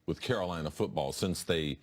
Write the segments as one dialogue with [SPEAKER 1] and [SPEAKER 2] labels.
[SPEAKER 1] with Carolina football since they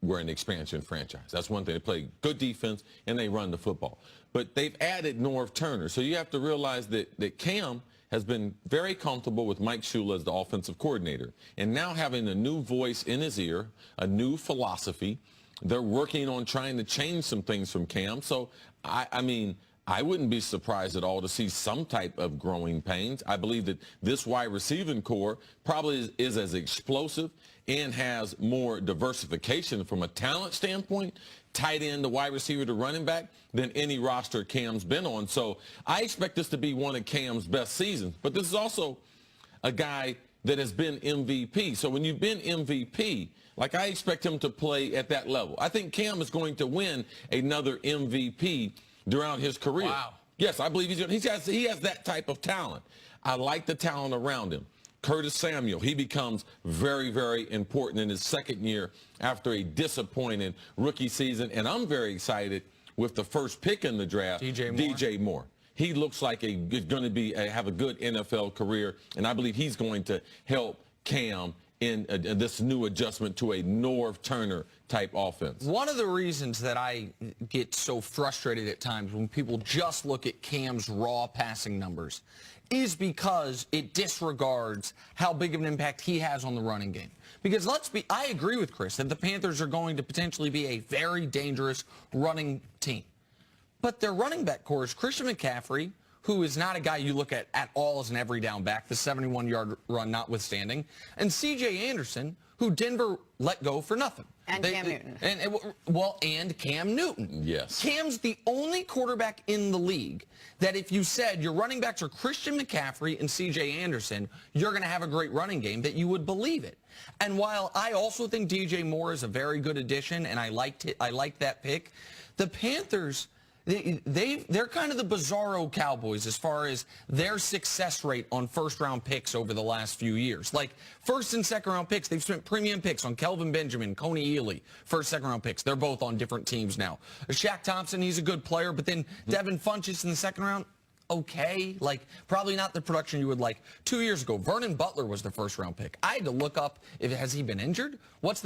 [SPEAKER 1] were an expansion franchise. That's one thing. They play good defense, and they run the football. But they've added Norv Turner. So you have to realize that Cam has been very comfortable with Mike Shula as the offensive coordinator. And now having a new voice in his ear, a new philosophy, they're working on trying to change some things from Cam. So, I mean, I wouldn't be surprised at all to see some type of growing pains. I believe that this wide receiving core probably is as explosive and has more diversification from a talent standpoint, tight end to wide receiver to running back, than any roster Cam's been on. So I expect this to be one of Cam's best seasons. But this is also a guy that has been MVP. So when you've been MVP, like, I expect him to play at that level. I think Cam is going to win another MVP throughout his career. Wow. Yes, I believe he has that type of talent. I like the talent around him. Curtis Samuel, he becomes very, very important in his second year after a disappointing rookie season. And I'm very excited with the first pick in the draft, DJ Moore. He looks like he's going to have a good NFL career, and I believe he's going to help Cam in this new adjustment to a Norv Turner type offense.
[SPEAKER 2] One of the reasons that I get so frustrated at times when people just look at Cam's raw passing numbers is because it disregards how big of an impact he has on the running game. Because I agree with Chris that the Panthers are going to potentially be a very dangerous running team. But their running back core is Christian McCaffrey, who is not a guy you look at all as an every down back, the 71-yard run notwithstanding, and C.J. Anderson, who Denver let go for nothing.
[SPEAKER 3] And Cam Newton.
[SPEAKER 2] And Cam Newton.
[SPEAKER 1] Yes.
[SPEAKER 2] Cam's the only quarterback in the league that if you said your running backs are Christian McCaffrey and C.J. Anderson, you're going to have a great running game, that you would believe it. And while I also think DJ Moore is a very good addition, and I liked that pick, the Panthers, they're kind of the bizarro Cowboys as far as their success rate on first-round picks over the last few years. Like, first and second-round picks, they've spent premium picks on Kelvin Benjamin, Coney Ely, first, second-round picks. They're both on different teams now. Shaq Thompson, he's a good player, but then Devin Funchess in the second round, okay. Like, probably not the production you would like. 2 years ago, Vernon Butler was the first-round pick. I had to look up, has he been injured? What's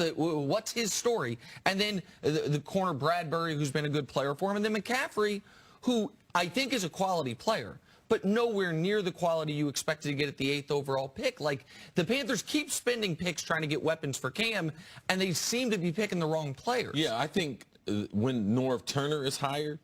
[SPEAKER 2] his story? And then the corner Bradbury, who's been a good player for him. And then McCaffrey, who I think is a quality player, but nowhere near the quality you expected to get at the 8th overall pick. Like, the Panthers keep spending picks trying to get weapons for Cam, and they seem to be picking the wrong players.
[SPEAKER 1] Yeah, I think when Norv Turner is hired,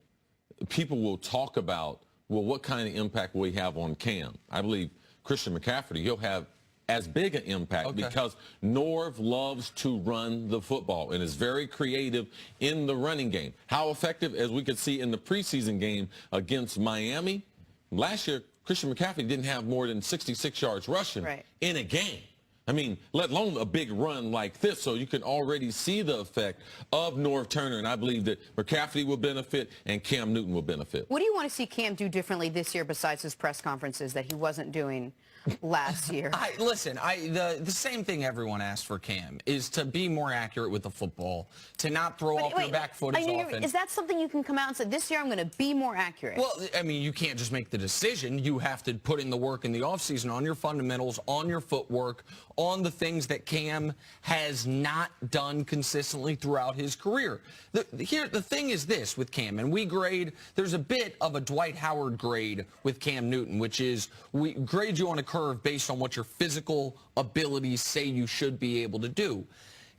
[SPEAKER 1] people will talk about, well, what kind of impact will he have on Cam? I believe Christian McCaffrey, he'll have as big an impact because Norv loves to run the football and is very creative in the running game. How effective, as we could see in the preseason game against Miami, last year, Christian McCaffrey didn't have more than 66 yards rushing in a game. I mean, let alone a big run like this. So you can already see the effect of Norv Turner, and I believe that McCaffrey will benefit and Cam Newton will benefit.
[SPEAKER 3] What do you want to see Cam do differently this year besides his press conferences that he wasn't doing last year?
[SPEAKER 2] The same thing everyone asks for Cam is to be more accurate with the football, to not throw off your back foot as often.
[SPEAKER 3] Is that something you can come out and say, this year I'm going to be more accurate?
[SPEAKER 2] Well, I mean, you can't just make the decision. You have to put in the work in the offseason on your fundamentals, on your footwork, on the things that Cam has not done consistently throughout his career. The thing is this with Cam, and we grade, there's a bit of a Dwight Howard grade with Cam Newton, which is we grade you on a curve based on what your physical abilities say you should be able to do.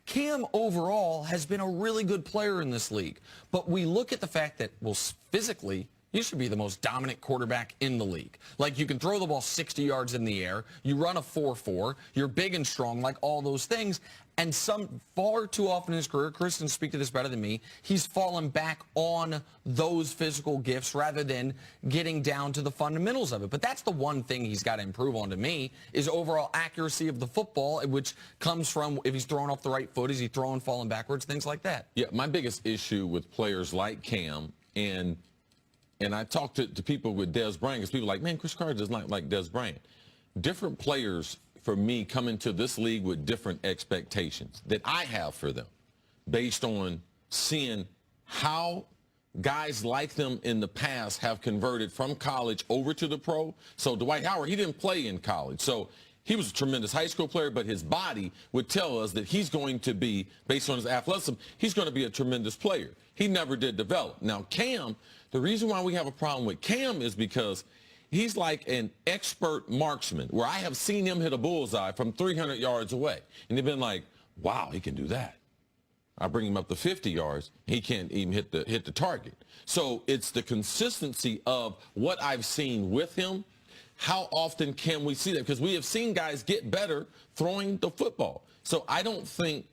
[SPEAKER 2] Cam overall has been a really good player in this league, but we look at the fact that, well, physically, you should be the most dominant quarterback in the league. Like, you can throw the ball 60 yards in the air, you run a 4.4, you're big and strong, like all those things. And far too often in his career, Chris can speak to this better than me, he's fallen back on those physical gifts rather than getting down to the fundamentals of it. But that's the one thing he's got to improve on to me, is overall accuracy of the football, which comes from if he's throwing off the right foot, is he throwing, falling backwards, things like that.
[SPEAKER 1] Yeah, my biggest issue with players like Cam, and I talk to people with Dez Bryant, because people are like, man, Chris Carter does not like Dez Bryant. Different players, for me, come into this league with different expectations that I have for them based on seeing how guys like them in the past have converted from college over to the pro. So Dwight Howard, he didn't play in college. So he was a tremendous high school player, but his body would tell us that he's going to be, based on his athleticism, he's going to be a tremendous player. He never did develop. Now, Cam, the reason why we have a problem with Cam is because he's like an expert marksman, where I have seen him hit a bullseye from 300 yards away. And they've been like, wow, he can do that. I bring him up to 50 yards, he can't even hit the target. So it's the consistency of what I've seen with him. How often can we see that? Because we have seen guys get better throwing the football. So I don't think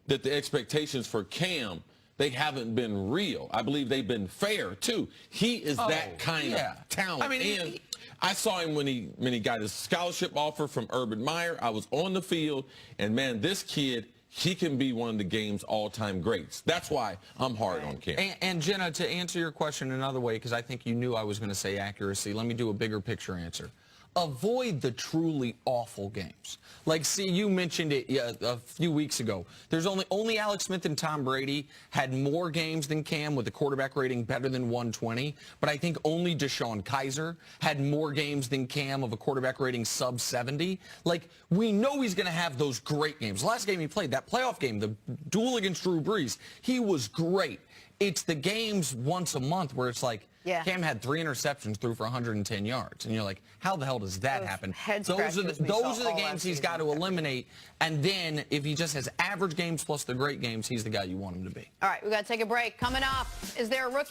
[SPEAKER 1] that the expectations for Cam, they haven't been real. I believe they've been fair, too. He is that kind of talent.
[SPEAKER 2] I mean,
[SPEAKER 1] I saw him when he got his scholarship offer from Urban Meyer. I was on the field, and, man, this kid, he can be one of the game's all-time greats. That's why I'm hard on Cam.
[SPEAKER 2] And Jenna, to answer your question another way, because I think you knew I was going to say accuracy, let me do a bigger picture answer. Avoid the truly awful games. Like, see, you mentioned it a few weeks ago. There's only Alex Smith and Tom Brady had more games than Cam with a quarterback rating better than 120. But I think only Deshaun Kaiser had more games than Cam of a quarterback rating sub 70. Like, we know he's going to have those great games. The last game he played, that playoff game, the duel against Drew Brees, he was great. It's the games once a month where it's like, Cam had 3 interceptions, threw for 110 yards. And you're like, how the hell does that happen? Those are the games he's got to eliminate. And then if he just has average games plus the great games, he's the guy you want him to be.
[SPEAKER 3] All right, we've got to take a break. Coming up, is there a rookie